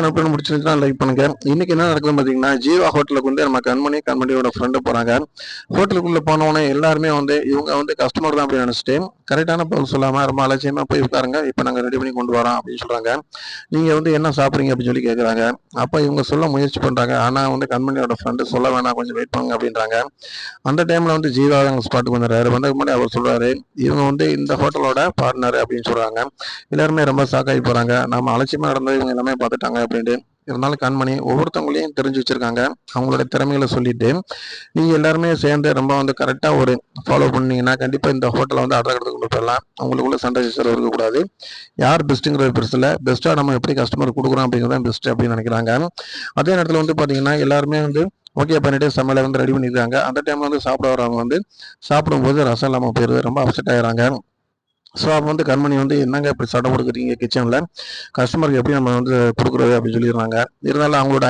அனுப்பி முடிச்சிருந்துச்சுன்னா லைக் பண்ணுங்க. இன்னைக்கு என்ன நடக்குதுன்னு பார்த்தீங்கன்னா, ஜீவா ஹோட்டலுக்கு வந்து நம்ம கண்மணியோட ஃப்ரெண்டு போறாங்க. ஹோட்டலுக்குள்ள போனவொடனே எல்லாருமே வந்து இவங்க வந்து கஸ்டமர் தான் அப்படின்னு நினைச்சிட்டு கரெக்டான பதில் சொல்லாம ரொம்ப அலட்சியமா போய் உட்காருங்க, இப்போ நாங்கள் ரெடி பண்ணி கொண்டு வரோம் அப்படின்னு சொல்றாங்க. நீங்க வந்து என்ன சாப்பிட்றீங்க அப்படின்னு சொல்லி கேட்குறாங்க. அப்போ இவங்க சொல்ல முயற்சி பண்றாங்க. ஆனா வந்து கண்மணியோட ஃப்ரெண்டு சொல்ல வேணாம், கொஞ்சம் வெயிட் பண்ணுங்க அப்படின்றாங்க. அந்த டைம்ல வந்து ஜீவா அவங்க ஸ்பாட்டுக்கு வந்துடுறாரு. வந்ததுக்கு முன்னாடி அவர் சொல்றாரு, இவங்க வந்து இந்த ஹோட்டலோட பார்ட்னர் அப்படின்னு சொல்றாங்க. எல்லாருமே ரொம்ப ஷாக்காகி போறாங்க. நம்ம அலட்சியமா நடந்தது இவங்க எல்லாமே பார்த்துட்டாங்க அப்படின்ட்டு. இருந்தாலும் கண்மணி ஒவ்வொருத்தவங்களையும் தெரிஞ்சு வச்சிருக்காங்க. அவங்களோட திறமைகளை சொல்லிட்டு நீங்க எல்லாருமே சேர்ந்து ரொம்ப வந்து கரெக்டா ஒரு ஃபாலோ பண்ணீங்கன்னா கண்டிப்பா இந்த ஹோட்டலை வந்து அடுத்த கட்டத்துக்கு கொண்டு போயிடலாம். அவங்களுக்குள்ள சண்டை சச்சரவு இருக்கக்கூடாது. யார் பெஸ்ட்டுங்கிறது பெருசு இல்லை, பெஸ்ட்டாக நம்ம எப்படி கஸ்டமர் கொடுக்குறோம் அப்படிங்கிறது தான் பெஸ்ட் அப்படின்னு நினைக்கிறாங்க. அதே நேரத்தில் வந்து பார்த்தீங்கன்னா எல்லாருமே வந்து ஓகே பண்ணிட்டு சமையலை வந்து ரெடி பண்ணியிருக்காங்க. அந்த டைம்ல வந்து சாப்பிட வரவங்க வந்து சாப்பிடும்போது ரசம் இல்லாமல் போயிடுது. ரொம்ப அப்செட் ஆகிறாங்க. ஸோ அப்போ வந்து கண்மணி வந்து என்னங்க இப்படி சண்டை கொடுக்குறீங்க கிச்சனில், கஸ்டமருக்கு எப்படி நம்ம வந்து கொடுக்குறது அப்படின்னு சொல்லிடுறாங்க. இருந்தாலும் அவங்களோட